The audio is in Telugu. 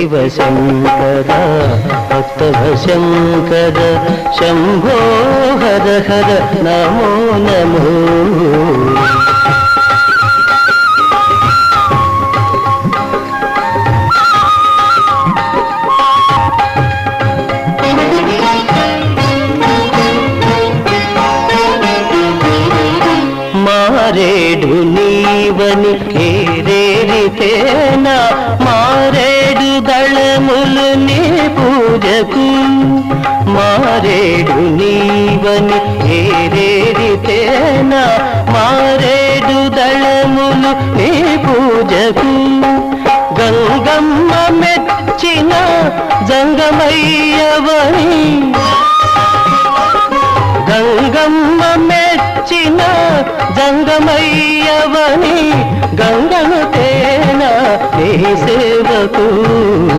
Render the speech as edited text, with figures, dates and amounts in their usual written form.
శివశంకర భక్తవ శంకర శంభో హర హర నమో నమో. మారేడు నీవని ఏరేరితేనా మారేడు దళములు నీ పూజకు. మారేడు నీవని ఏరేరితేనా మారేడు దళములు నీ పూజకు. గంగమ్మ మెచ్చిన జంగమయ్యవని గంగమ్మ మెచ్చిన జంగమయ్యవని గంగను తేన నీ సేవకు.